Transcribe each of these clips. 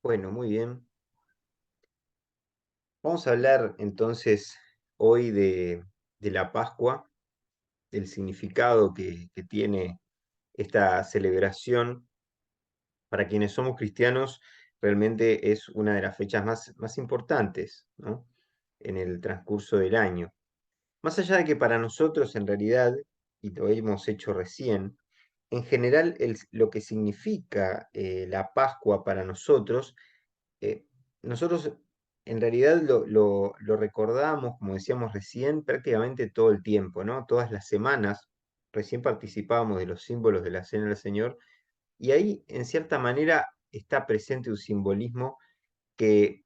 Bueno, muy bien. Vamos a hablar entonces hoy de la Pascua, del significado que tiene esta celebración. Para quienes somos cristianos, realmente es una de las fechas más importantes, ¿no? En el transcurso del año. Más allá de que para nosotros en realidad, y lo hemos hecho recién, en general lo que significa la Pascua para nosotros eh, nosotros en realidad lo recordamos, como decíamos recién, prácticamente todo el tiempo, ¿no? Todas las semanas, recién participábamos de los símbolos de la Cena del Señor, y ahí, en cierta manera, está presente un simbolismo que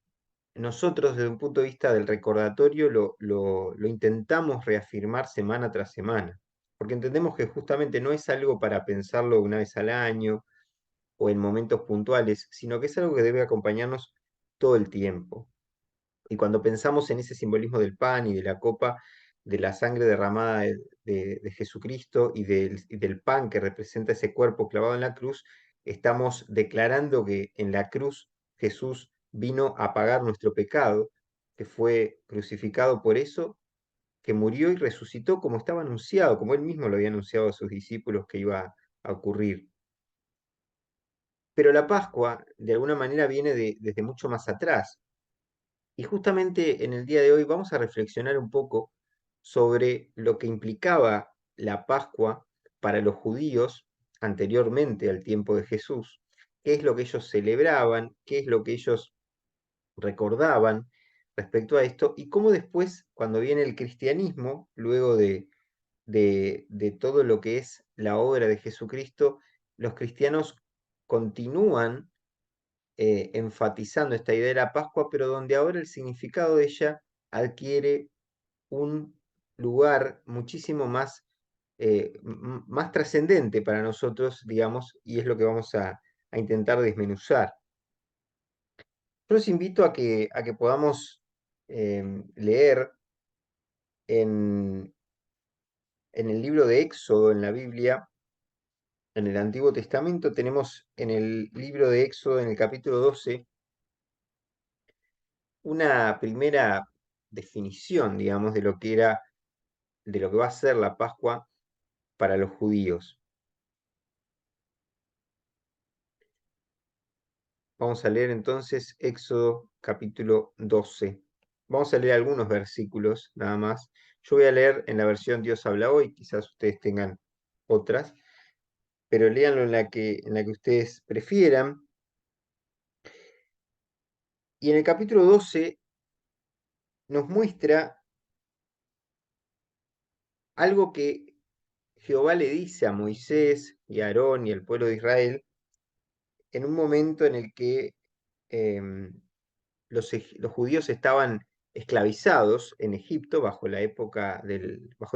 nosotros, desde un punto de vista del recordatorio, lo intentamos reafirmar semana tras semana, porque entendemos que justamente no es algo para pensarlo una vez al año, o en momentos puntuales, sino que es algo que debe acompañarnos todo el tiempo. Y cuando pensamos en ese simbolismo del pan y de la copa, de la sangre derramada de Jesucristo y del pan que representa ese cuerpo clavado en la cruz, estamos declarando que en la cruz Jesús vino a pagar nuestro pecado, que fue crucificado por eso, que murió y resucitó como estaba anunciado, como él mismo lo había anunciado a sus discípulos que iba a ocurrir. Pero la Pascua, de alguna manera, viene desde mucho más atrás. Y justamente en el día de hoy vamos a reflexionar un poco sobre lo que implicaba la Pascua para los judíos anteriormente al tiempo de Jesús, qué es lo que ellos celebraban, qué es lo que ellos recordaban respecto a esto, y cómo después, cuando viene el cristianismo, luego de todo lo que es la obra de Jesucristo, los cristianos continúan enfatizando esta idea de la Pascua, pero donde ahora el significado de ella adquiere un lugar muchísimo más trascendente para nosotros, digamos, y es lo que vamos a intentar desmenuzar. Yo los invito a que podamos leer en, en el libro de Éxodo, en la Biblia, en el Antiguo Testamento, tenemos en el libro de Éxodo, en el capítulo 12, una primera definición, digamos, de lo que va a ser la Pascua para los judíos. Vamos a leer entonces Éxodo capítulo 12. Vamos a leer algunos versículos nada más. Yo voy a leer en la versión Dios habla hoy, quizás ustedes tengan otras, pero léanlo en la que ustedes prefieran. Y en el capítulo 12 nos muestra algo que Jehová le dice a Moisés y a Aarón y al pueblo de Israel en un momento en el que em, los judíos estaban esclavizados en Egipto bajo el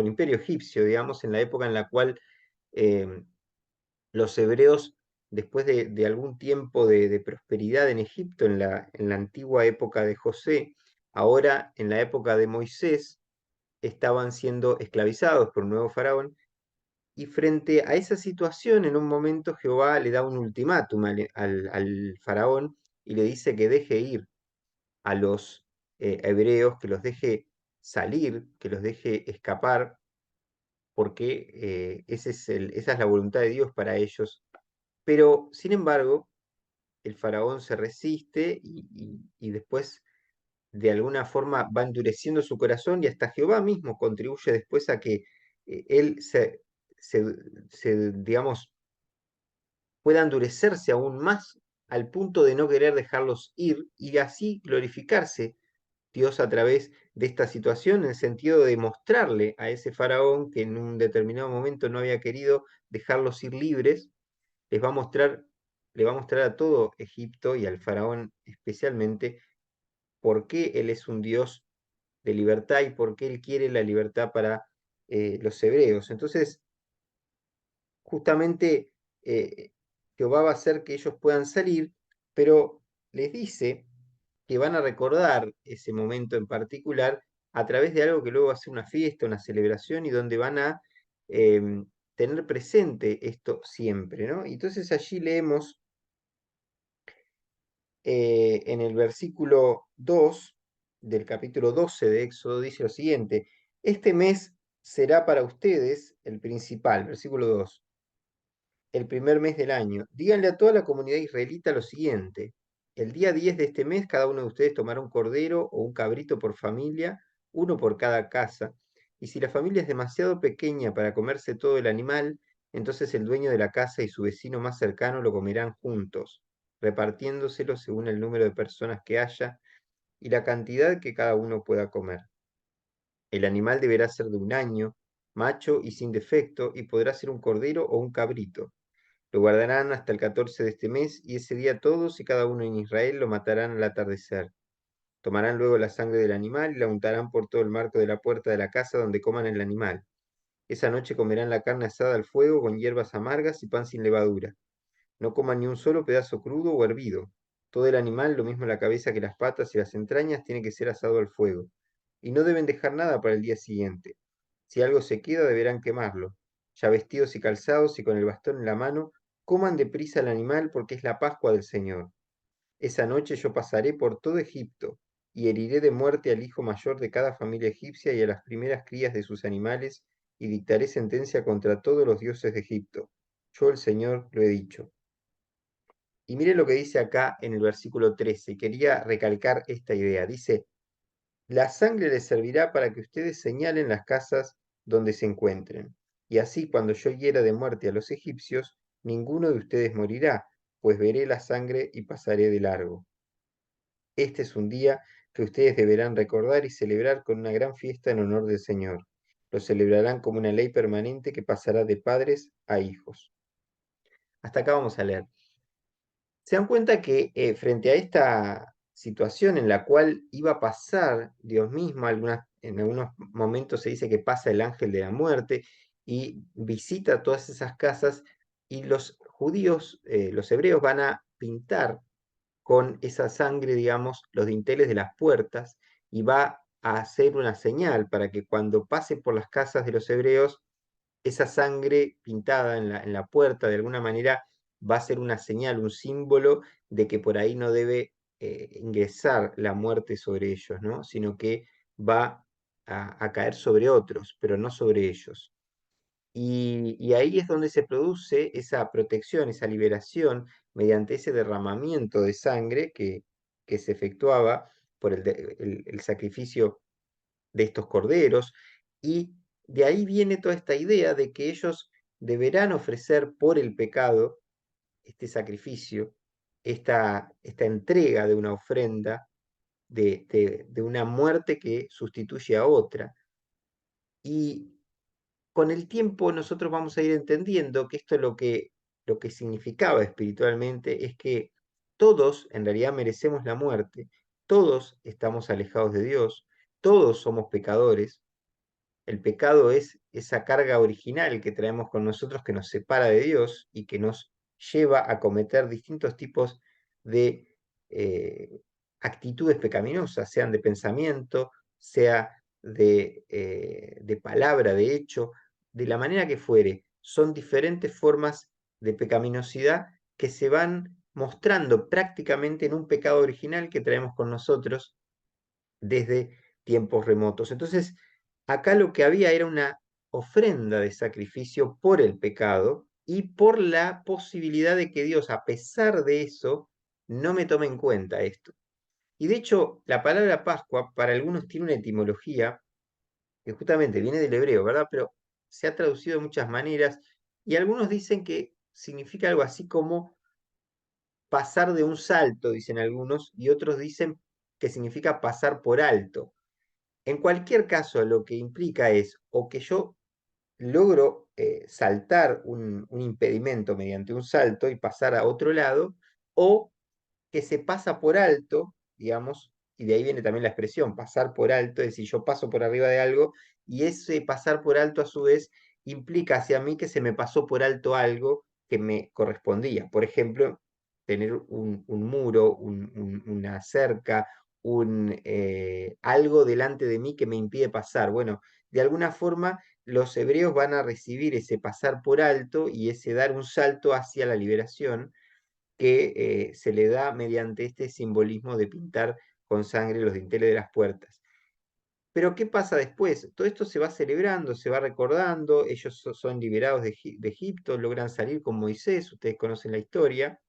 imperio egipcio, digamos, en la época en la cual em, los hebreos, después de algún tiempo de prosperidad en Egipto, en la antigua época de José, ahora en la época de Moisés, estaban siendo esclavizados por un nuevo faraón. Y frente a esa situación, en un momento Jehová le da un ultimátum al faraón y le dice que deje ir a los hebreos, que los deje salir, que los deje escapar, porque esa es la voluntad de Dios para ellos. Pero, sin embargo, el faraón se resiste y después de alguna forma va endureciendo su corazón y hasta Jehová mismo contribuye después a que él se, digamos, pueda endurecerse aún más al punto de no querer dejarlos ir y así glorificarse Dios a través de esta situación, en el sentido de mostrarle a ese faraón que en un determinado momento no había querido dejarlos ir libres, les va a mostrar, le va a mostrar a todo Egipto y al faraón especialmente por qué él es un Dios de libertad y por qué él quiere la libertad para los hebreos. Entonces, justamente eh, Jehová va a hacer que ellos puedan salir, pero les dice que van a recordar ese momento en particular a través de algo que luego va a ser una fiesta, una celebración y donde van a em, tener presente esto siempre, ¿no? Y entonces allí leemos en el versículo 2 del capítulo 12 de Éxodo dice lo siguiente: este mes será para ustedes el principal, versículo 2, el primer mes del año. Díganle a toda la comunidad israelita lo siguiente: el día 10 de este mes cada uno de ustedes tomará un cordero o un cabrito por familia, uno por cada casa, y si la familia es demasiado pequeña para comerse todo el animal, entonces el dueño de la casa y su vecino más cercano lo comerán juntos, repartiéndoselo según el número de personas que haya y la cantidad que cada uno pueda comer. El animal deberá ser de un año, macho y sin defecto, y podrá ser un cordero o un cabrito. Lo guardarán hasta el 14 de este mes, y ese día todos y cada uno en Israel lo matarán al atardecer. Tomarán luego la sangre del animal y la untarán por todo el marco de la puerta de la casa donde coman el animal. Esa noche comerán la carne asada al fuego con hierbas amargas y pan sin levadura. No coman ni un solo pedazo crudo o hervido. Todo el animal, lo mismo la cabeza que las patas y las entrañas, tiene que ser asado al fuego. Y no deben dejar nada para el día siguiente. Si algo se queda, deberán quemarlo. Ya vestidos y calzados y con el bastón en la mano, coman deprisa el animal porque es la Pascua del Señor. Esa noche yo pasaré por todo Egipto y heriré de muerte al hijo mayor de cada familia egipcia y a las primeras crías de sus animales y dictaré sentencia contra todos los dioses de Egipto. Yo el Señor lo he dicho. Y mire lo que dice acá en el versículo 13. Quería recalcar esta idea. Dice: la sangre les servirá para que ustedes señalen las casas donde se encuentren. Y así, cuando yo hiera de muerte a los egipcios, ninguno de ustedes morirá, pues veré la sangre y pasaré de largo. Este es un día que ustedes deberán recordar y celebrar con una gran fiesta en honor del Señor. Lo celebrarán como una ley permanente que pasará de padres a hijos. Hasta acá vamos a leer. Se dan cuenta que frente a esta situación en la cual iba a pasar Dios mismo, en algunos momentos se dice que pasa el ángel de la muerte y visita todas esas casas, y los judíos, los hebreos, van a pintar con esa sangre, digamos, los dinteles de las puertas, y va a hacer una señal para que cuando pase por las casas de los hebreos, esa sangre pintada en la puerta de alguna manera va a ser una señal, un símbolo de que por ahí no debe ingresar la muerte sobre ellos, ¿no? Sino que va a caer sobre otros, pero no sobre ellos. Y ahí es donde se produce esa protección, esa liberación, mediante ese derramamiento de sangre que se efectuaba por el sacrificio de estos corderos, y de ahí viene toda esta idea de que ellos deberán ofrecer por el pecado este sacrificio, esta entrega de una ofrenda, de una muerte que sustituye a otra. Y con el tiempo nosotros vamos a ir entendiendo que esto lo que significaba espiritualmente es que todos en realidad merecemos la muerte, todos estamos alejados de Dios, todos somos pecadores. El pecado es esa carga original que traemos con nosotros que nos separa de Dios y que nos lleva a cometer distintos tipos de actitudes pecaminosas, sean de pensamiento, sea de palabra, de hecho, de la manera que fuere. Son diferentes formas de pecaminosidad que se van mostrando prácticamente en un pecado original que traemos con nosotros desde tiempos remotos. Entonces, acá lo que había era una ofrenda de sacrificio por el pecado y por la posibilidad de que Dios, a pesar de eso, no me tome en cuenta esto. Y de hecho, la palabra Pascua para algunos tiene una etimología que justamente viene del hebreo, ¿verdad? Pero se ha traducido de muchas maneras, y algunos dicen que significa algo así como pasar de un salto, dicen algunos, y otros dicen que significa pasar por alto. En cualquier caso, lo que implica es o que yo logro saltar un impedimento mediante un salto y pasar a otro lado, o que se pasa por alto, digamos, y de ahí viene también la expresión, pasar por alto, es decir, yo paso por arriba de algo, y ese pasar por alto a su vez implica hacia mí que se me pasó por alto algo que me correspondía. Por ejemplo, tener un muro, una cerca, algo delante de mí que me impide pasar. Bueno, de alguna forma los hebreos van a recibir ese pasar por alto y ese dar un salto hacia la liberación, que se le da mediante este simbolismo de pintar con sangre los dinteles de las puertas. Pero ¿qué pasa después? Todo esto se va celebrando, se va recordando, ellos son liberados de Egipto, logran salir con Moisés, ustedes conocen la historia,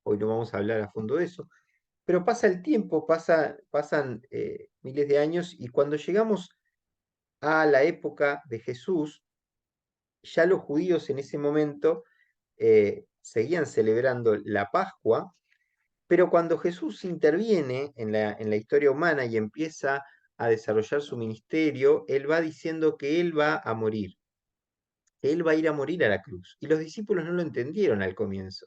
hoy no vamos a hablar a fondo de eso, pero pasa el tiempo, pasan miles de años y cuando llegamos a la época de Jesús, ya los judíos en ese momento seguían celebrando la Pascua, pero cuando Jesús interviene en la historia humana y empieza a desarrollar su ministerio, él va diciendo que él va a morir, que él va a ir a morir a la cruz. Y los discípulos no lo entendieron al comienzo.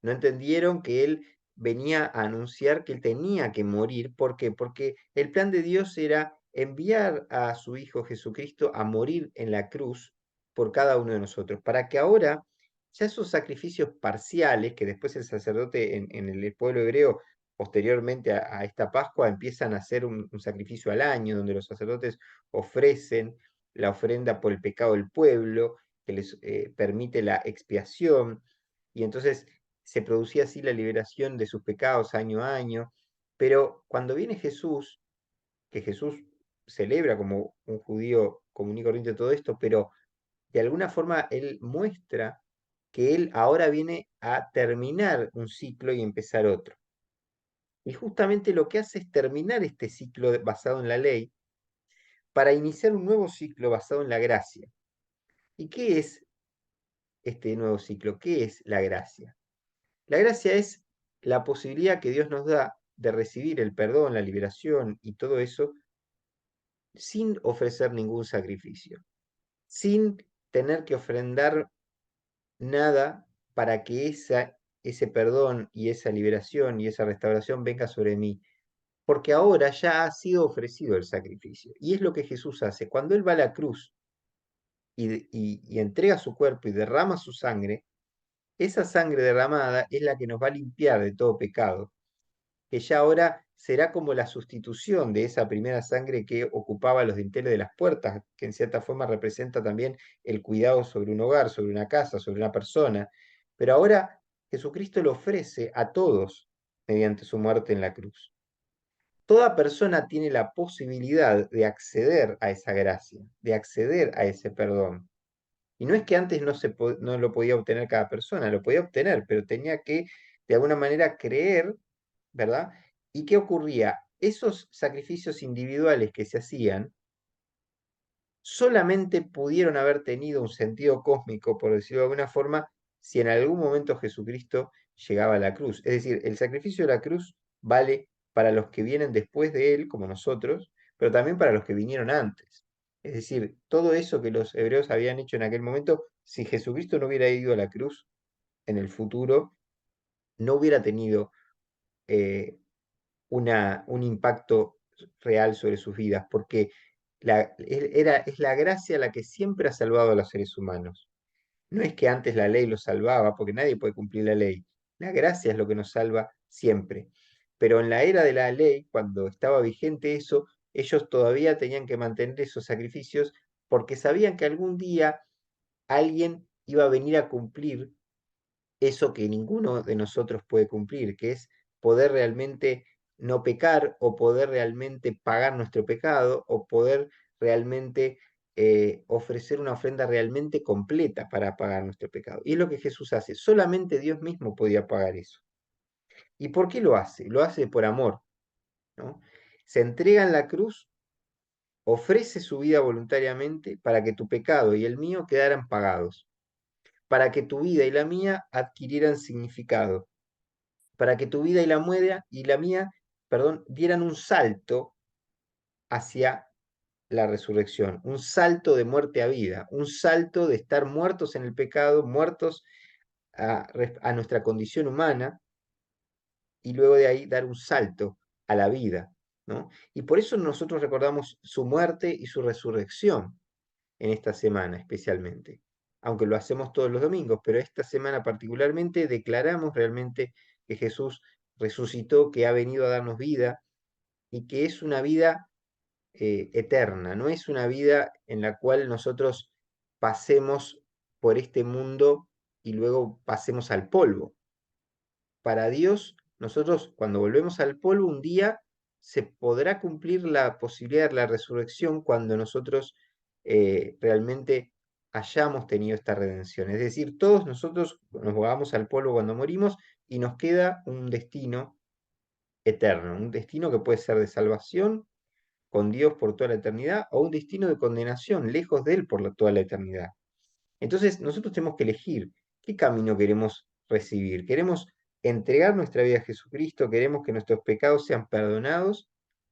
No entendieron que él venía a anunciar que él tenía que morir. ¿Por qué? Porque el plan de Dios era enviar a su Hijo Jesucristo a morir en la cruz por cada uno de nosotros, para que ahora ya esos sacrificios parciales que después el sacerdote en el pueblo hebreo, posteriormente a esta Pascua, empiezan a hacer un sacrificio al año, donde los sacerdotes ofrecen la ofrenda por el pecado del pueblo, que les permite la expiación, y entonces se producía así la liberación de sus pecados año a año. Pero cuando viene Jesús, que Jesús celebra como un judío común y corriente todo esto, pero de alguna forma él muestra que él ahora viene a terminar un ciclo y empezar otro. Y justamente lo que hace es terminar este ciclo basado en la ley para iniciar un nuevo ciclo basado en la gracia. ¿Y qué es este nuevo ciclo? ¿Qué es la gracia? La gracia es la posibilidad que Dios nos da de recibir el perdón, la liberación y todo eso sin ofrecer ningún sacrificio, sin tener que ofrendar nada para que ese perdón y esa liberación y esa restauración venga sobre mí, porque ahora ya ha sido ofrecido el sacrificio. Y es lo que Jesús hace. Cuando Él va a la cruz y entrega su cuerpo y derrama su sangre, esa sangre derramada es la que nos va a limpiar de todo pecado, que ya ahora será como la sustitución de esa primera sangre que ocupaba los dinteles de las puertas, que en cierta forma representa también el cuidado sobre un hogar, sobre una casa, sobre una persona. Pero ahora Jesucristo lo ofrece a todos mediante su muerte en la cruz. Toda persona tiene la posibilidad de acceder a esa gracia, de acceder a ese perdón. Y no es que antes no lo podía obtener cada persona, lo podía obtener, pero tenía que de alguna manera creer, ¿verdad? ¿Y qué ocurría? Esos sacrificios individuales que se hacían solamente pudieron haber tenido un sentido cósmico, por decirlo de alguna forma, si en algún momento Jesucristo llegaba a la cruz. Es decir, el sacrificio de la cruz vale para los que vienen después de él, como nosotros, pero también para los que vinieron antes. Es decir, todo eso que los hebreos habían hecho en aquel momento, si Jesucristo no hubiera ido a la cruz en el futuro, no hubiera tenido eh, un impacto real sobre sus vidas, porque es la gracia la que siempre ha salvado a los seres humanos. No es que antes la ley los salvaba, porque nadie puede cumplir la ley. La gracia es lo que nos salva siempre. Pero en la era de la ley, cuando estaba vigente eso, ellos todavía tenían que mantener esos sacrificios porque sabían que algún día alguien iba a venir a cumplir eso que ninguno de nosotros puede cumplir, que es poder realmente no pecar o poder realmente pagar nuestro pecado o poder realmente ofrecer una ofrenda realmente completa para pagar nuestro pecado. Y es lo que Jesús hace. Solamente Dios mismo podía pagar eso. ¿Y por qué lo hace? Lo hace por amor, ¿no? Se entrega en la cruz, ofrece su vida voluntariamente para que tu pecado y el mío quedaran pagados, para que tu vida y la mía adquirieran significado, para que tu vida y la mía, perdón, dieran un salto hacia la resurrección, un salto de muerte a vida, un salto de estar muertos en el pecado, muertos a nuestra condición humana, y luego de ahí dar un salto a la vida, ¿no? Y por eso nosotros recordamos su muerte y su resurrección en esta semana especialmente, aunque lo hacemos todos los domingos, pero esta semana particularmente declaramos realmente que Jesús resucitó, que ha venido a darnos vida y que es una vida eterna, no es una vida en la cual nosotros pasemos por este mundo y luego pasemos al polvo. para Dios, nosotros cuando volvemos al polvo, un día se podrá cumplir la posibilidad de la resurrección cuando nosotros realmente hayamos tenido esta redención. Es decir, todos nosotros nos vamos al polvo cuando morimos y nos queda un destino eterno, un destino que puede ser de salvación con Dios por toda la eternidad o un destino de condenación lejos de Él por toda la eternidad. Entonces, nosotros tenemos que elegir qué camino queremos recibir. ¿Queremos entregar nuestra vida a Jesucristo? ¿Queremos que nuestros pecados sean perdonados?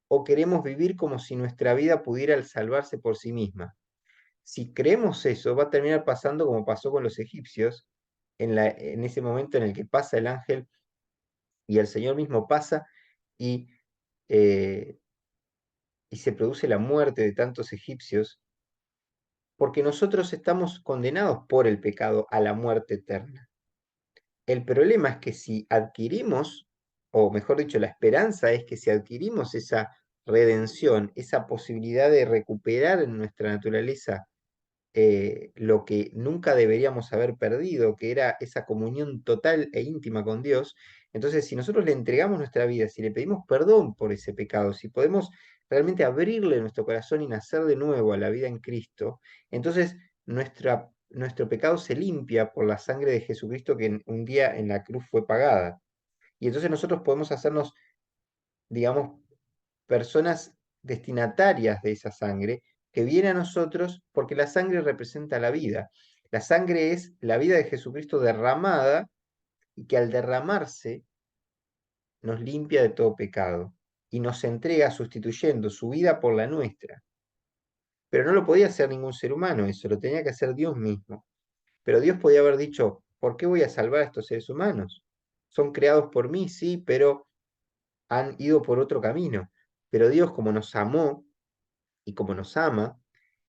¿O queremos vivir como si nuestra vida pudiera salvarse por sí misma? Si creemos eso, va a terminar pasando como pasó con los egipcios, en ese momento en el que pasa el ángel y el Señor mismo pasa y, eh, y se produce la muerte de tantos egipcios, porque nosotros estamos condenados por el pecado a la muerte eterna. El problema es que si adquirimos, o mejor dicho, la esperanza es que si adquirimos esa redención, esa posibilidad de recuperar en nuestra naturaleza lo que nunca deberíamos haber perdido, que era esa comunión total e íntima con Dios. Entonces, si nosotros le entregamos nuestra vida, si le pedimos perdón por ese pecado, si podemos realmente abrirle nuestro corazón y nacer de nuevo a la vida en Cristo, entonces nuestro pecado se limpia por la sangre de Jesucristo que un día en la cruz fue pagada. Y entonces nosotros podemos hacernos, digamos, personas destinatarias de esa sangre que viene a nosotros porque la sangre representa la vida. La sangre es la vida de Jesucristo derramada y que al derramarse nos limpia de todo pecado y nos entrega sustituyendo su vida por la nuestra. Pero no lo podía hacer ningún ser humano, eso lo tenía que hacer Dios mismo. Pero Dios podía haber dicho, ¿por qué voy a salvar a estos seres humanos? Son creados por mí, sí, pero han ido por otro camino. Pero Dios, como nos amó, y como nos ama,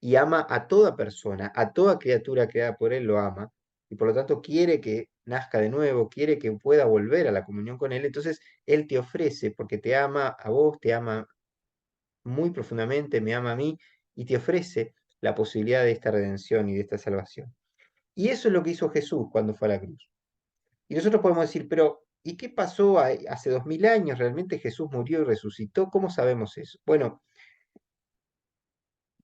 y ama a toda persona, a toda criatura creada por Él lo ama, y por lo tanto quiere que nazca de nuevo, quiere que pueda volver a la comunión con Él, entonces Él te ofrece, porque te ama a vos, te ama muy profundamente, me ama a mí, y te ofrece la posibilidad de esta redención y de esta salvación. Y eso es lo que hizo Jesús cuando fue a la cruz. Y nosotros podemos decir, pero ¿y qué pasó hace 2000 años? ¿Realmente Jesús murió y resucitó? ¿Cómo sabemos eso? Bueno,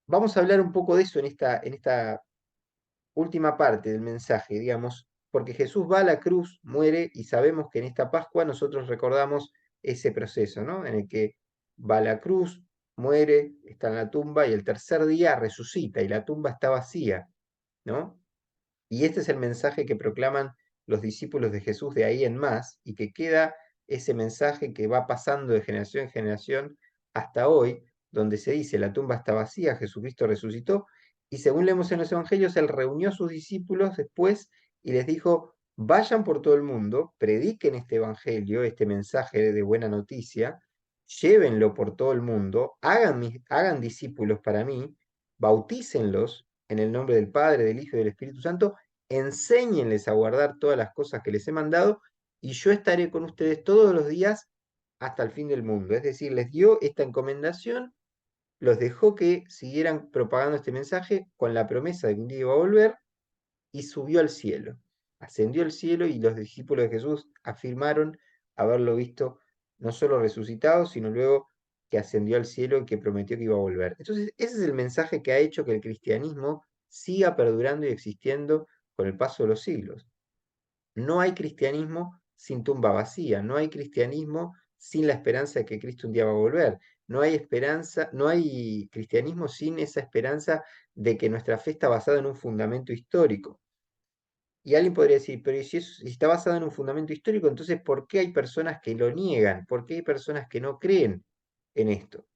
vamos a hablar un poco de eso en esta última parte del mensaje, digamos, porque Jesús va a la cruz, muere y sabemos que en esta Pascua nosotros recordamos ese proceso, ¿no? En el que va a la cruz, muere, está en la tumba y el tercer día resucita y la tumba está vacía, ¿no? Y este es el mensaje que proclaman los discípulos de Jesús de ahí en más y que queda ese mensaje que va pasando de generación en generación hasta hoy, donde se dice la tumba está vacía, Jesucristo resucitó y según leemos en los evangelios, él reunió a sus discípulos después y les dijo, vayan por todo el mundo, prediquen este evangelio, este mensaje de buena noticia, llévenlo por todo el mundo, hagan discípulos para mí, bautícenlos en el nombre del Padre, del Hijo y del Espíritu Santo, enséñenles a guardar todas las cosas que les he mandado y yo estaré con ustedes todos los días hasta el fin del mundo. Es decir, les dio esta encomendación, los dejó que siguieran propagando este mensaje con la promesa de que un día iba a volver y subió al cielo. Ascendió al cielo y los discípulos de Jesús afirmaron haberlo visto no solo resucitado, sino luego que ascendió al cielo y que prometió que iba a volver. Entonces, ese es el mensaje que ha hecho que el cristianismo siga perdurando y existiendo con el paso de los siglos. No hay cristianismo sin tumba vacía, no hay cristianismo sin la esperanza de que Cristo un día va a volver. No hay esperanza, no hay cristianismo sin esa esperanza de que nuestra fe está basada en un fundamento histórico. Y alguien podría decir, pero si está basado en un fundamento histórico, entonces ¿por qué hay personas que lo niegan? ¿Por qué hay personas que no creen en esto?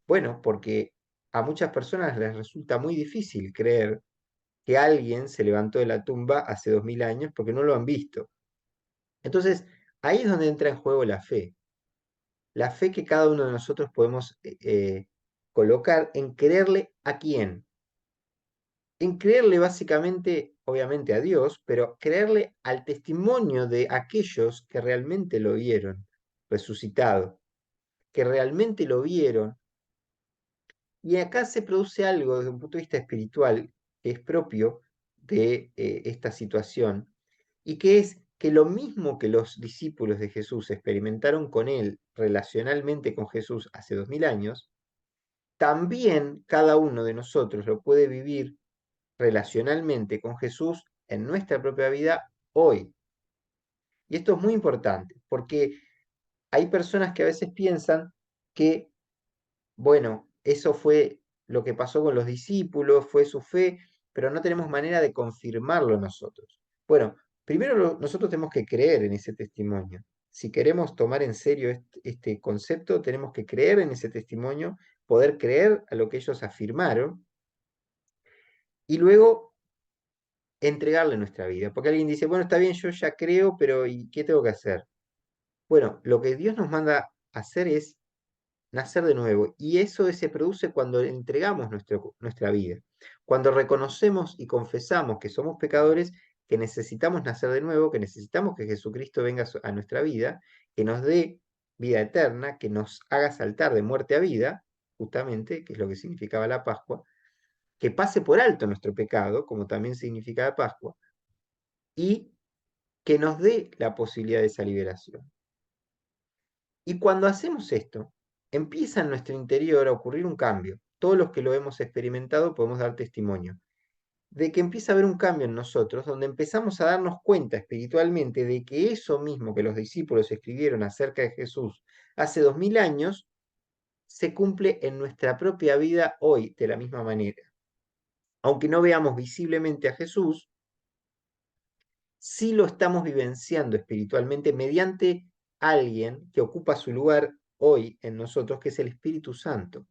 Bueno, porque a muchas personas les resulta muy difícil creer que alguien se levantó de la tumba hace 2000 años porque no lo han visto. Entonces, ahí es donde entra en juego la fe. La fe que cada uno de nosotros podemos colocar en creerle a quién. En creerle básicamente, obviamente, a Dios, pero creerle al testimonio de aquellos que realmente lo vieron resucitado, que realmente lo vieron. Y acá se produce algo desde un punto de vista espiritual que es propio de esta situación, y que es que lo mismo que los discípulos de Jesús experimentaron con él relacionalmente con Jesús hace 2000 años, también cada uno de nosotros lo puede vivir relacionalmente con Jesús en nuestra propia vida hoy. Y esto es muy importante, porque hay personas que a veces piensan que, bueno, eso fue lo que pasó con los discípulos, fue su fe, pero no tenemos manera de confirmarlo nosotros. Bueno, primero nosotros tenemos que creer en ese testimonio. Si queremos tomar en serio este concepto, tenemos que creer en ese testimonio, poder creer a lo que ellos afirmaron y luego entregarle nuestra vida. Porque alguien dice, bueno, está bien, yo ya creo, pero ¿y qué tengo que hacer? Bueno, lo que Dios nos manda a hacer es nacer de nuevo. Y eso se produce cuando entregamos nuestra vida. Cuando reconocemos y confesamos que somos pecadores, que necesitamos nacer de nuevo, que necesitamos que Jesucristo venga a nuestra vida, que nos dé vida eterna, que nos haga saltar de muerte a vida, justamente, que es lo que significaba la Pascua, que pase por alto nuestro pecado, como también significa la Pascua, y que nos dé la posibilidad de esa liberación. Y cuando hacemos esto, empieza en nuestro interior a ocurrir un cambio. Todos los que lo hemos experimentado podemos dar testimonio de que empieza a haber un cambio en nosotros, donde empezamos a darnos cuenta espiritualmente de que eso mismo que los discípulos escribieron acerca de Jesús hace 2000 años, se cumple en nuestra propia vida hoy de la misma manera. Aunque no veamos visiblemente a Jesús, sí lo estamos vivenciando espiritualmente mediante alguien que ocupa su lugar hoy en nosotros, que es el Espíritu Santo.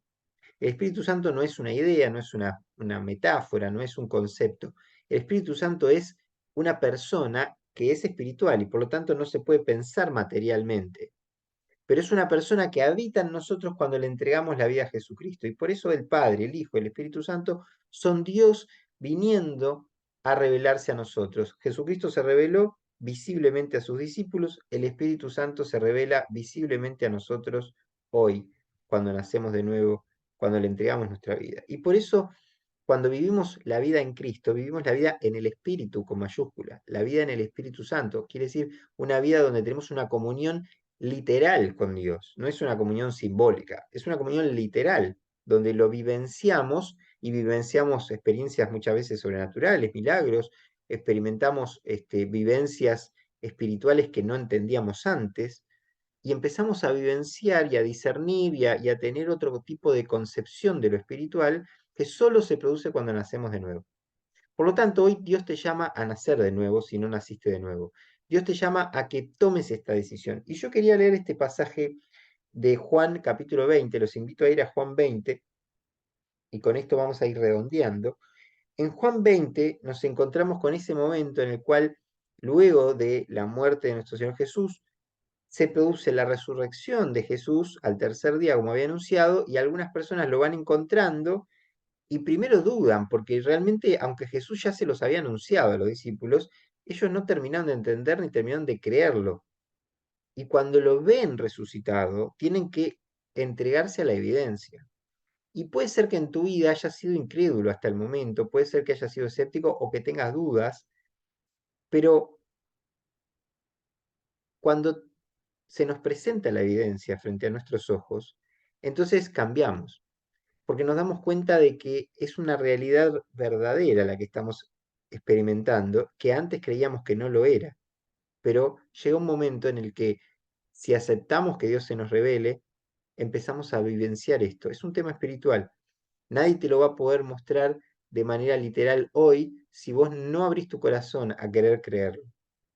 El Espíritu Santo no es una idea, no es una metáfora, no es un concepto. El Espíritu Santo es una persona que es espiritual y por lo tanto no se puede pensar materialmente, pero es una persona que habita en nosotros cuando le entregamos la vida a Jesucristo. Y por eso el Padre, el Hijo, el Espíritu Santo son Dios viniendo a revelarse a nosotros. Jesucristo se reveló visiblemente a sus discípulos, el Espíritu Santo se revela visiblemente a nosotros hoy, cuando nacemos de nuevo, cuando le entregamos nuestra vida. Y por eso, cuando vivimos la vida en Cristo, vivimos la vida en el Espíritu con mayúscula, la vida en el Espíritu Santo, quiere decir una vida donde tenemos una comunión literal con Dios, no es una comunión simbólica, es una comunión literal, donde lo vivenciamos y vivenciamos experiencias muchas veces sobrenaturales, milagros, experimentamos vivencias espirituales que no entendíamos antes, y empezamos a vivenciar y a discernir y a tener otro tipo de concepción de lo espiritual que solo se produce cuando nacemos de nuevo. Por lo tanto, hoy Dios te llama a nacer de nuevo si no naciste de nuevo. Dios te llama a que tomes esta decisión. Y yo quería leer este pasaje de Juan capítulo 20, los invito a ir a Juan 20, y con esto vamos a ir redondeando. En Juan 20 nos encontramos con ese momento en el cual, luego de la muerte de nuestro Señor Jesús, se produce la resurrección de Jesús al tercer día, como había anunciado, y algunas personas lo van encontrando y primero dudan, porque realmente, aunque Jesús ya se los había anunciado a los discípulos, ellos no terminaron de entender ni terminaron de creerlo. Y cuando lo ven resucitado, tienen que entregarse a la evidencia. Y puede ser que en tu vida hayas sido incrédulo hasta el momento, puede ser que hayas sido escéptico o que tengas dudas, pero cuando se nos presenta la evidencia frente a nuestros ojos, entonces cambiamos, porque nos damos cuenta de que es una realidad verdadera la que estamos experimentando, que antes creíamos que no lo era, pero llega un momento en el que si aceptamos que Dios se nos revele, empezamos a vivenciar esto. Es un tema espiritual. Nadie te lo va a poder mostrar de manera literal hoy si vos no abrís tu corazón a querer creerlo.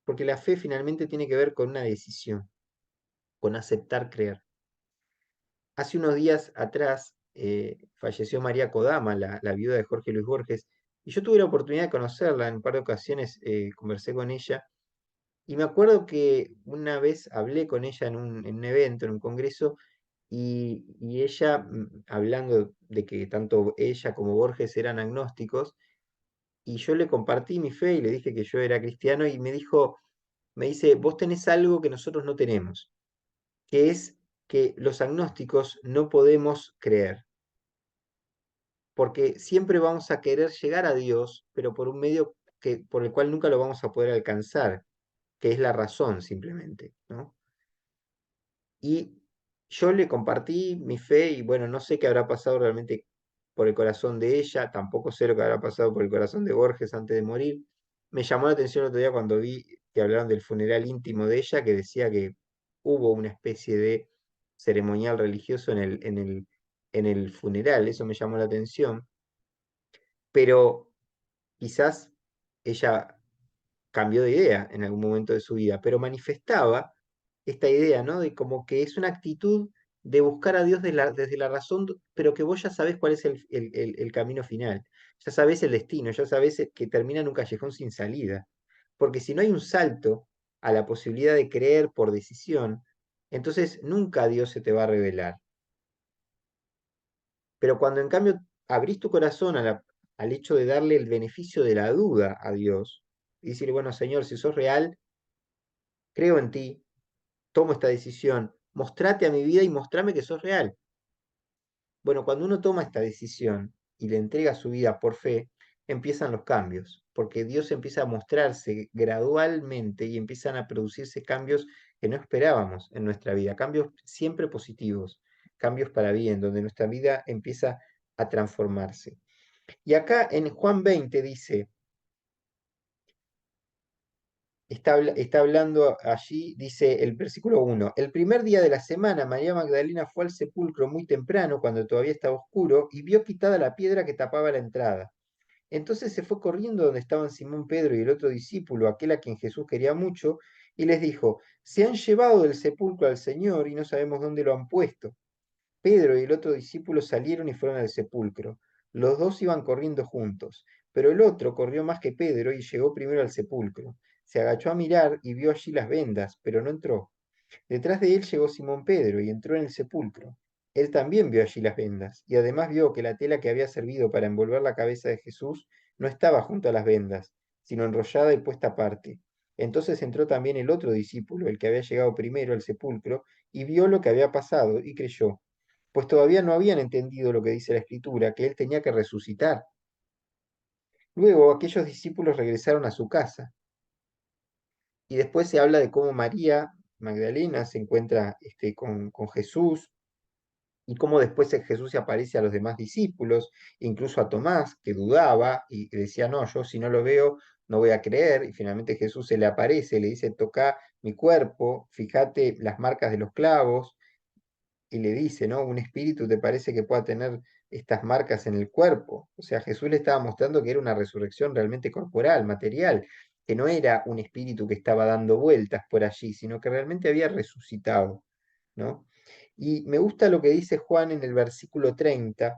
Porque la fe finalmente tiene que ver con una decisión, con aceptar creer. Hace unos días atrás falleció María Kodama, la viuda de Jorge Luis Borges, y yo tuve la oportunidad de conocerla en un par de ocasiones, conversé con ella, y me acuerdo que una vez hablé con ella en un evento, en un congreso, y ella, hablando de que tanto ella como Borges eran agnósticos, y yo le compartí mi fe y le dije que yo era cristiano, y me dice, vos tenés algo que nosotros no tenemos, que es que los agnósticos no podemos creer, porque siempre vamos a querer llegar a Dios, pero por un medio por el cual nunca lo vamos a poder alcanzar. que es la razón simplemente, ¿no? Y yo le compartí mi fe y bueno, no sé qué habrá pasado realmente por el corazón de ella, tampoco sé lo que habrá pasado por el corazón de Borges antes de morir. Me llamó la atención el otro día cuando vi que hablaron del funeral íntimo de ella, que decía que hubo una especie de ceremonial religioso en el funeral, eso me llamó la atención, pero quizás ella cambió de idea en algún momento de su vida, pero manifestaba esta idea, ¿no? De como que es una actitud de buscar a Dios desde la razón, pero que vos ya sabés cuál es el camino final, ya sabés el destino, ya sabés que termina en un callejón sin salida, porque si no hay un salto a la posibilidad de creer por decisión, entonces nunca Dios se te va a revelar. Pero cuando en cambio abrís tu corazón al hecho de darle el beneficio de la duda a Dios, y decir, bueno, Señor, si sos real, creo en ti, tomo esta decisión, mostrate a mi vida y mostrame que sos real. Bueno, cuando uno toma esta decisión y le entrega su vida por fe, empiezan los cambios, porque Dios empieza a mostrarse gradualmente y empiezan a producirse cambios que no esperábamos en nuestra vida, cambios siempre positivos, cambios para bien, donde nuestra vida empieza a transformarse. Y acá en Juan 20 dice, está hablando allí, dice el versículo 1, el primer día de la semana María Magdalena fue al sepulcro muy temprano, cuando todavía estaba oscuro, y vio quitada la piedra que tapaba la entrada. Entonces se fue corriendo donde estaban Simón Pedro y el otro discípulo, aquel a quien Jesús quería mucho, y les dijo, se han llevado del sepulcro al Señor y no sabemos dónde lo han puesto. Pedro y el otro discípulo salieron y fueron al sepulcro. Los dos iban corriendo juntos, pero el otro corrió más que Pedro y llegó primero al sepulcro. Se agachó a mirar y vio allí las vendas, pero no entró. Detrás de él llegó Simón Pedro y entró en el sepulcro. Él también vio allí las vendas, y además vio que la tela que había servido para envolver la cabeza de Jesús no estaba junto a las vendas, sino enrollada y puesta aparte. Entonces entró también el otro discípulo, el que había llegado primero al sepulcro, y vio lo que había pasado, y creyó, pues todavía no habían entendido lo que dice la Escritura, que él tenía que resucitar. Luego aquellos discípulos regresaron a su casa, y después se habla de cómo María Magdalena se encuentra con Jesús, y cómo después Jesús se aparece a los demás discípulos, incluso a Tomás, que dudaba y decía, no, yo si no lo veo, no voy a creer, y finalmente Jesús se le aparece, le dice, toca mi cuerpo, fíjate las marcas de los clavos, y le dice, ¿no? Un espíritu te parece que pueda tener estas marcas en el cuerpo. O sea, Jesús le estaba mostrando que era una resurrección realmente corporal, material, que no era un espíritu que estaba dando vueltas por allí, sino que realmente había resucitado, ¿no? Y me gusta lo que dice Juan en el versículo 30.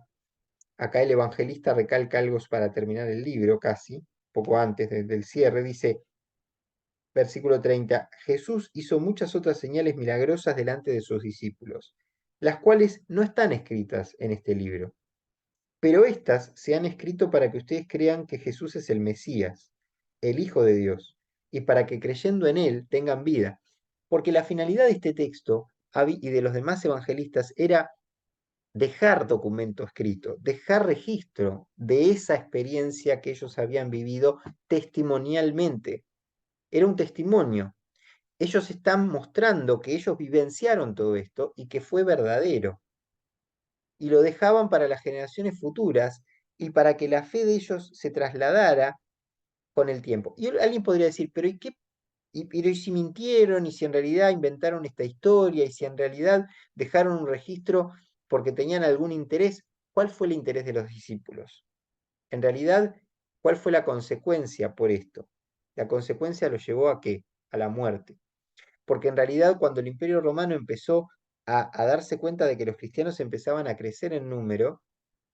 Acá el evangelista recalca algo para terminar el libro, casi, poco antes del cierre, dice, versículo 30, Jesús hizo muchas otras señales milagrosas delante de sus discípulos, las cuales no están escritas en este libro, pero estas se han escrito para que ustedes crean que Jesús es el Mesías, el Hijo de Dios, y para que creyendo en Él tengan vida. Porque la finalidad de este texto y de los demás evangelistas era dejar documento escrito, dejar registro de esa experiencia que ellos habían vivido testimonialmente. Era un testimonio. Ellos están mostrando que ellos vivenciaron todo esto y que fue verdadero. Y lo dejaban para las generaciones futuras y para que la fe de ellos se trasladara con el tiempo. Y alguien podría decir, pero ¿y qué? Pero ¿y si mintieron? ¿Y si en realidad inventaron esta historia? ¿Y si en realidad dejaron un registro porque tenían algún interés? ¿Cuál fue el interés de los discípulos? En realidad, ¿cuál fue la consecuencia por esto? La consecuencia lo llevó a qué? A la muerte. Porque en realidad cuando el Imperio Romano empezó a darse cuenta de que los cristianos empezaban a crecer en número,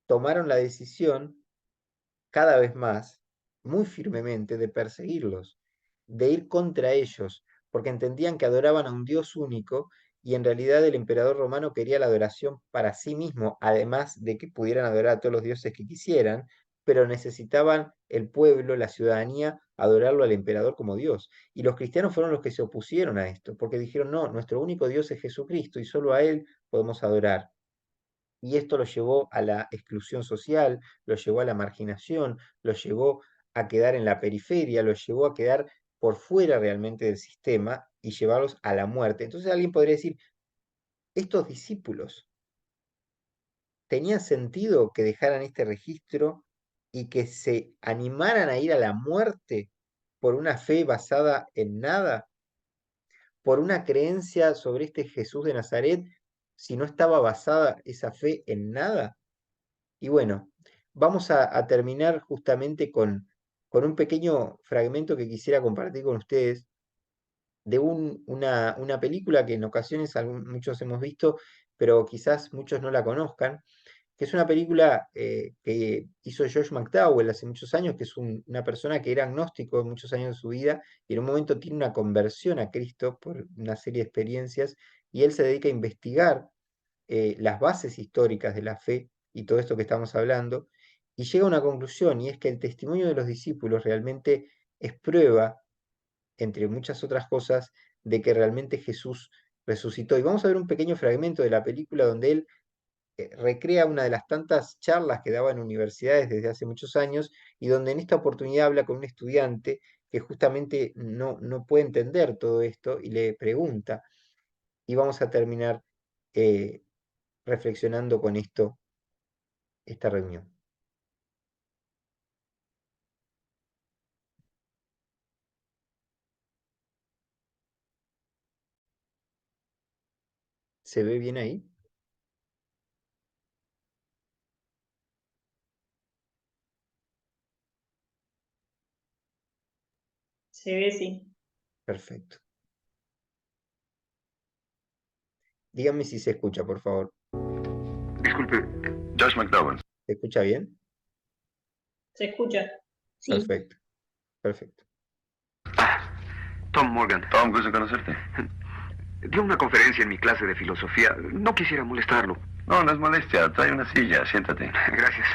tomaron la decisión cada vez más, muy firmemente, de perseguirlos, de ir contra ellos, porque entendían que adoraban a un Dios único y en realidad el emperador romano quería la adoración para sí mismo, además de que pudieran adorar a todos los dioses que quisieran, pero necesitaban el pueblo, la ciudadanía, adorarlo al emperador como Dios. Y los cristianos fueron los que se opusieron a esto, porque dijeron, no, nuestro único Dios es Jesucristo y solo a Él podemos adorar. Y esto lo llevó a la exclusión social, lo llevó a la marginación, lo llevó a quedar en la periferia, lo llevó a quedar por fuera realmente del sistema y llevarlos a la muerte. Entonces alguien podría decir, estos discípulos tenían sentido que dejaran este registro y que se animaran a ir a la muerte por una fe basada en nada, por una creencia sobre este Jesús de Nazaret, si no estaba basada esa fe en nada. Y bueno, vamos a terminar justamente con un pequeño fragmento que quisiera compartir con ustedes de una película que en ocasiones muchos hemos visto, pero quizás muchos no la conozcan, que es una película que hizo George McDowell hace muchos años, que es una persona que era agnóstico en muchos años de su vida y en un momento tiene una conversión a Cristo por una serie de experiencias y él se dedica a investigar las bases históricas de la fe y todo esto que estamos hablando y llega a una conclusión y es que el testimonio de los discípulos realmente es prueba, entre muchas otras cosas, de que realmente Jesús resucitó. Y vamos a ver un pequeño fragmento de la película donde él recrea una de las tantas charlas que daba en universidades desde hace muchos años y donde en esta oportunidad habla con un estudiante que justamente no puede entender todo esto y le pregunta. Y vamos a terminar eh, reflexionando con esto, esta reunión. ¿Se ve bien ahí? Se ve, sí. Perfecto. Dígame si se escucha, por favor. Disculpe, Josh McDowell. ¿Se escucha bien? Se escucha. Sí. Perfecto, perfecto. Tom Morgan. Tom, gusto en conocerte. Dio una conferencia en mi clase de filosofía. No quisiera molestarlo. No, no es molestia. Trae una silla. Siéntate. Gracias.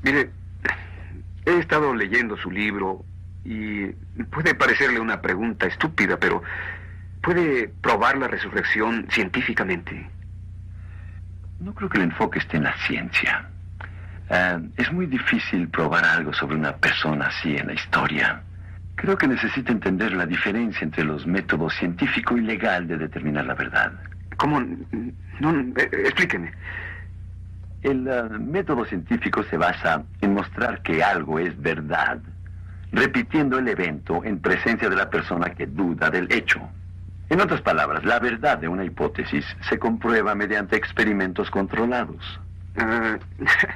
Mire, he estado leyendo su libro y puede parecerle una pregunta estúpida, pero ¿puede probar la resurrección científicamente? No creo que el enfoque esté en la ciencia. Es muy difícil probar algo sobre una persona así en la historia. Creo que necesita entender la diferencia entre los métodos científico y legal de determinar la verdad. ¿Cómo? No, explíqueme. El método científico se basa en mostrar que algo es verdad, repitiendo el evento en presencia de la persona que duda del hecho. En otras palabras, la verdad de una hipótesis se comprueba mediante experimentos controlados.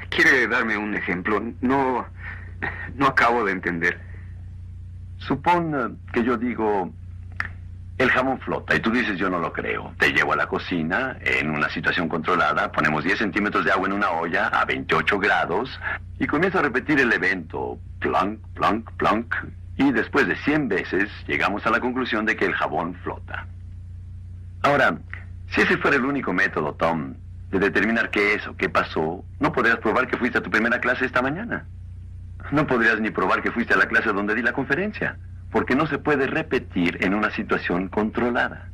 ¿Quiere darme un ejemplo? No acabo de entender. Supón que yo digo, el jamón flota, y tú dices, yo no lo creo. Te llevo a la cocina, en una situación controlada, ponemos 10 centímetros de agua en una olla a 28 grados, y comienzo a repetir el evento, plunk, plunk, plunk, y después de 100 veces, llegamos a la conclusión de que el jabón flota. Ahora, si ese fuera el único método, Tom, de determinar qué es o qué pasó, no podrías probar que fuiste a tu primera clase esta mañana. No podrías ni probar que fuiste a la clase donde di la conferencia, porque no se puede repetir en una situación controlada.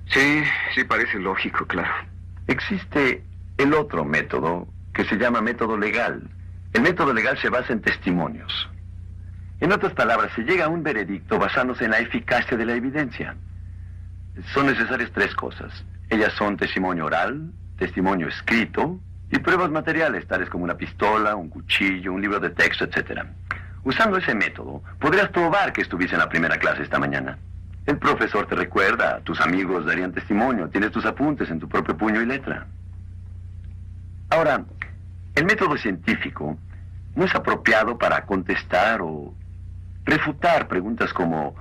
Sí, parece lógico, claro. Existe el otro método que se llama método legal. El método legal se basa en testimonios. En otras palabras, se llega a un veredicto basándose en la eficacia de la evidencia. Son necesarias 3 cosas. Ellas son testimonio oral, testimonio escrito y pruebas materiales, tales como una pistola, un cuchillo, un libro de texto, etc. Usando ese método, podrías probar que estuviste en la primera clase esta mañana. El profesor te recuerda, tus amigos darían testimonio, tienes tus apuntes en tu propio puño y letra. Ahora, el método científico no es apropiado para contestar o refutar preguntas como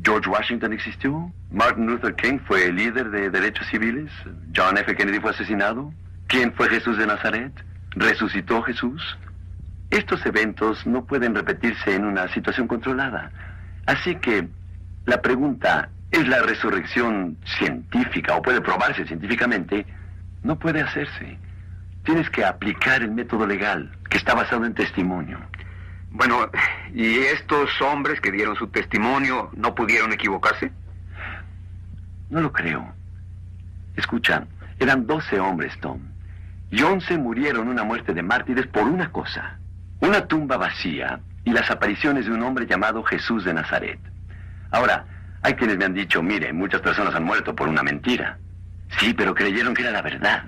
¿George Washington existió? ¿Martin Luther King fue el líder de derechos civiles? ¿John F. Kennedy fue asesinado? ¿Quién fue Jesús de Nazaret? ¿Resucitó Jesús? Estos eventos no pueden repetirse en una situación controlada. Así que la pregunta, ¿es la resurrección científica o puede probarse científicamente? No puede hacerse. Tienes que aplicar el método legal, que está basado en testimonio. Bueno, ¿y estos hombres que dieron su testimonio no pudieron equivocarse? No lo creo. Escucha, eran 12 hombres, Tom. Y 11 murieron una muerte de mártires por una cosa. una tumba vacía y las apariciones de un hombre llamado Jesús de Nazaret. Ahora, hay quienes me han dicho, mire, muchas personas han muerto por una mentira. Sí, pero creyeron que era la verdad.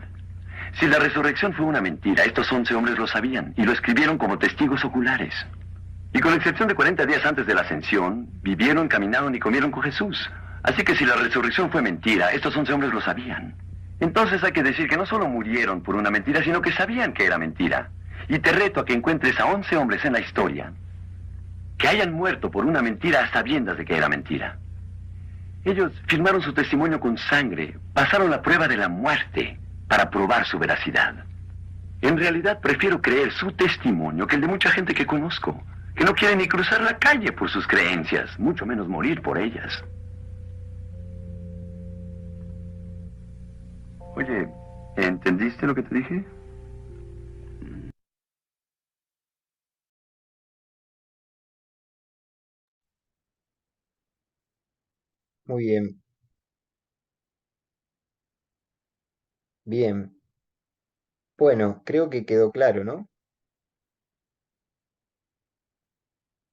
Si la resurrección fue una mentira, estos 11 hombres lo sabían y lo escribieron como testigos oculares. Y con excepción de 40 días antes de la ascensión, vivieron, caminaron y comieron con Jesús. Así que si la resurrección fue mentira, estos 11 hombres lo sabían. Entonces hay que decir que no solo murieron por una mentira, sino que sabían que era mentira. Y te reto a que encuentres a 11 hombres en la historia que hayan muerto por una mentira a sabiendas de que era mentira. Ellos firmaron su testimonio con sangre, pasaron la prueba de la muerte para probar su veracidad. En realidad prefiero creer su testimonio que el de mucha gente que conozco, que no quiere ni cruzar la calle por sus creencias, mucho menos morir por ellas. Oye, ¿entendiste lo que te dije? Muy bien, bien. Bueno, creo que quedó claro, ¿no?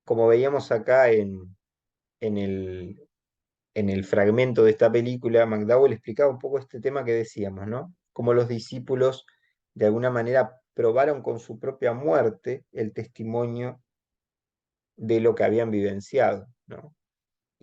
Como veíamos acá en en el fragmento de esta película, McDowell explicaba un poco este tema que decíamos, ¿no? Cómo los discípulos de alguna manera probaron con su propia muerte el testimonio de lo que habían vivenciado, ¿no?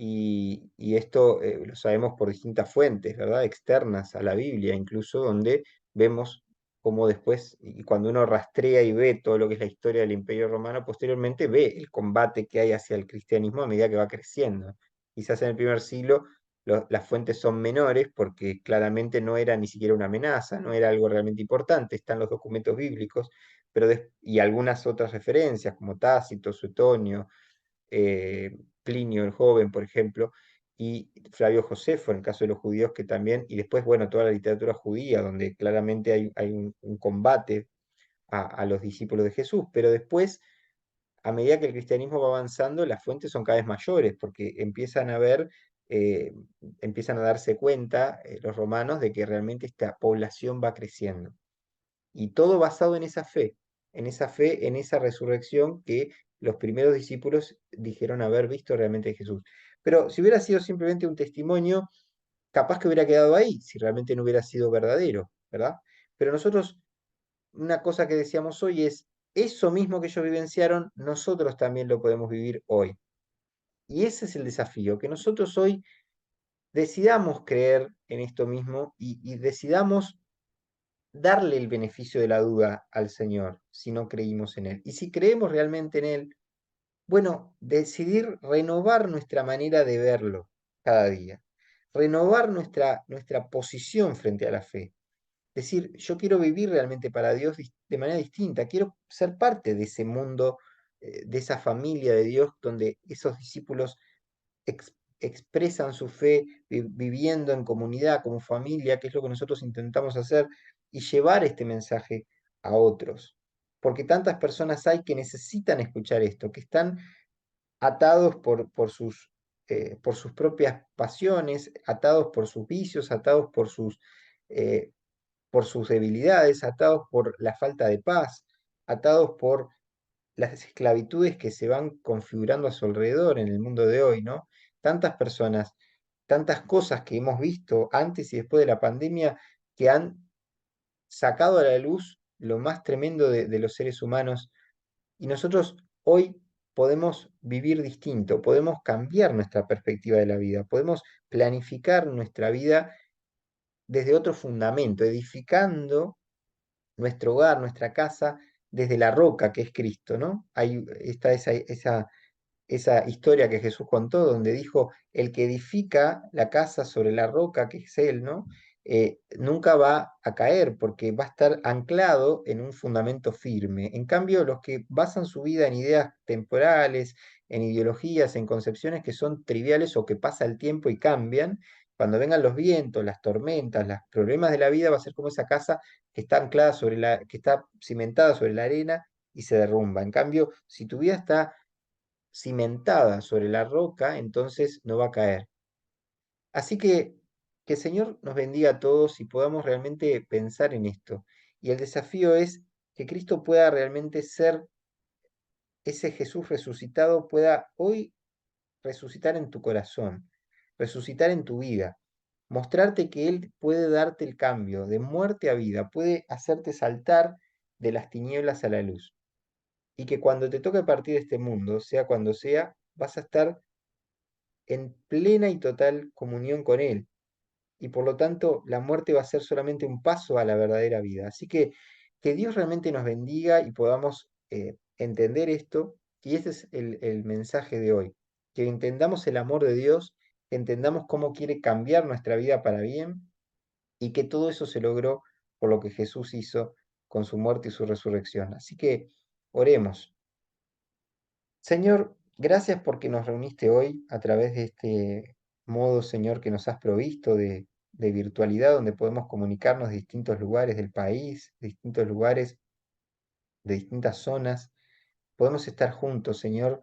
Y esto lo sabemos por distintas fuentes, ¿verdad? Externas a la Biblia, incluso donde vemos cómo después, y cuando uno rastrea y ve todo lo que es la historia del Imperio Romano, posteriormente ve el combate que hay hacia el cristianismo a medida que va creciendo. Quizás en el primer siglo las fuentes son menores porque claramente no era ni siquiera una amenaza, no era algo realmente importante, están los documentos bíblicos, y algunas otras referencias como Tácito, Suetonio, Plinio el joven, por ejemplo, y Flavio Josefo, en el caso de los judíos, que también, y después, bueno, toda la literatura judía, donde claramente hay un combate a los discípulos de Jesús, pero después, a medida que el cristianismo va avanzando, las fuentes son cada vez mayores, porque empiezan a ver, eh, empiezan a darse cuenta los romanos de que realmente esta población va creciendo. Y todo basado en esa resurrección que los primeros discípulos dijeron haber visto realmente de Jesús. Pero si hubiera sido simplemente un testimonio, capaz que hubiera quedado ahí, si realmente no hubiera sido verdadero, ¿verdad? Pero nosotros, una cosa que decíamos hoy es, eso mismo que ellos vivenciaron, nosotros también lo podemos vivir hoy. Y ese es el desafío, que nosotros hoy decidamos creer en esto mismo y decidamos darle el beneficio de la duda al Señor si no creímos en Él. Y si creemos realmente en Él, bueno, decidir renovar nuestra manera de verlo cada día, renovar nuestra posición frente a la fe. Decir, yo quiero vivir realmente para Dios de manera distinta, quiero ser parte de ese mundo, de esa familia de Dios donde esos discípulos expresan su fe viviendo en comunidad, como familia, que es lo que nosotros intentamos hacer, y llevar este mensaje a otros. Porque tantas personas hay que necesitan escuchar esto, que están atados por sus propias pasiones, atados por sus vicios, atados por sus debilidades, atados por la falta de paz, atados por las esclavitudes que se van configurando a su alrededor en el mundo de hoy, ¿no? Tantas personas, tantas cosas que hemos visto antes y después de la pandemia que han sacado a la luz lo más tremendo de los seres humanos y nosotros hoy podemos vivir distinto, podemos cambiar nuestra perspectiva de la vida, podemos planificar nuestra vida desde otro fundamento, edificando nuestro hogar, nuestra casa, desde la roca que es Cristo, ¿no? Ahí está esa historia que Jesús contó, donde dijo, el que edifica la casa sobre la roca, que es Él, ¿no? Nunca va a caer porque va a estar anclado en un fundamento firme. En cambio, los que basan su vida en ideas temporales, en ideologías, en concepciones que son triviales o que pasa el tiempo y cambian, cuando vengan los vientos, las tormentas, los problemas de la vida, va a ser como esa casa que está anclada que está cimentada sobre la arena y se derrumba. En cambio, si tu vida está cimentada sobre la roca, entonces no va a caer. Así que el Señor nos bendiga a todos y podamos realmente pensar en esto. Y el desafío es que Cristo pueda realmente ser ese Jesús resucitado pueda hoy resucitar en tu corazón, resucitar en tu vida, mostrarte que Él puede darte el cambio de muerte a vida, puede hacerte saltar de las tinieblas a la luz. Y que cuando te toque partir de este mundo, sea cuando sea, vas a estar en plena y total comunión con Él. Y por lo tanto, la muerte va a ser solamente un paso a la verdadera vida. Así que Dios realmente nos bendiga y podamos entender esto. Y este es el mensaje de hoy. Que entendamos el amor de Dios, que entendamos cómo quiere cambiar nuestra vida para bien y que todo eso se logró por lo que Jesús hizo con su muerte y su resurrección. Así que oremos. Señor, gracias porque nos reuniste hoy a través de este modo, Señor, que nos has provisto de virtualidad, donde podemos comunicarnos de distintos lugares del país, de distintos lugares, de distintas zonas. Podemos estar juntos, Señor,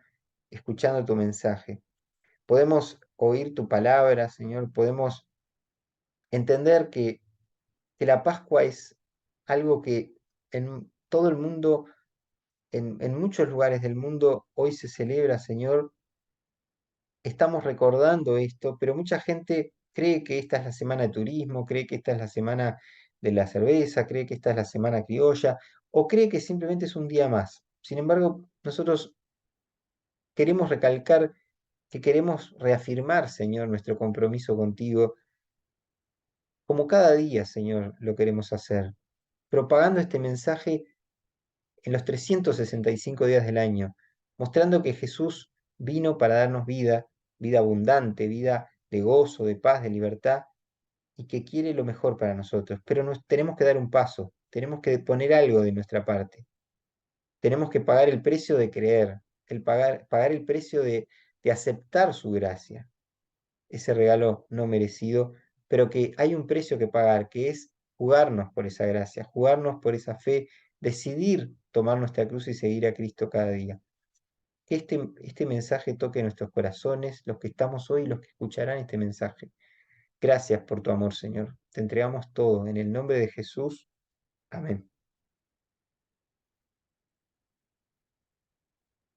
escuchando tu mensaje. Podemos oír tu palabra, Señor. Podemos entender que la Pascua es algo que en todo el mundo, en muchos lugares del mundo, hoy se celebra, Señor. Estamos recordando esto, pero mucha gente cree que esta es la semana de turismo, cree que esta es la semana de la cerveza, cree que esta es la semana criolla, o cree que simplemente es un día más. Sin embargo, nosotros queremos recalcar que queremos reafirmar, Señor, nuestro compromiso contigo, como cada día, Señor, lo queremos hacer, propagando este mensaje en los 365 días del año, mostrando que Jesús vino para darnos vida, vida abundante, vida de gozo, de paz, de libertad, y que quiere lo mejor para nosotros. Pero nos tenemos que dar un paso, tenemos que poner algo de nuestra parte, tenemos que pagar el precio de creer, pagar el precio de aceptar su gracia, ese regalo no merecido, pero que hay un precio que pagar, que es jugarnos por esa gracia, jugarnos por esa fe, decidir tomar nuestra cruz y seguir a Cristo cada día. Que este mensaje toque nuestros corazones, los que estamos hoy y los que escucharán este mensaje. Gracias por tu amor, Señor. Te entregamos todo. En el nombre de Jesús. Amén.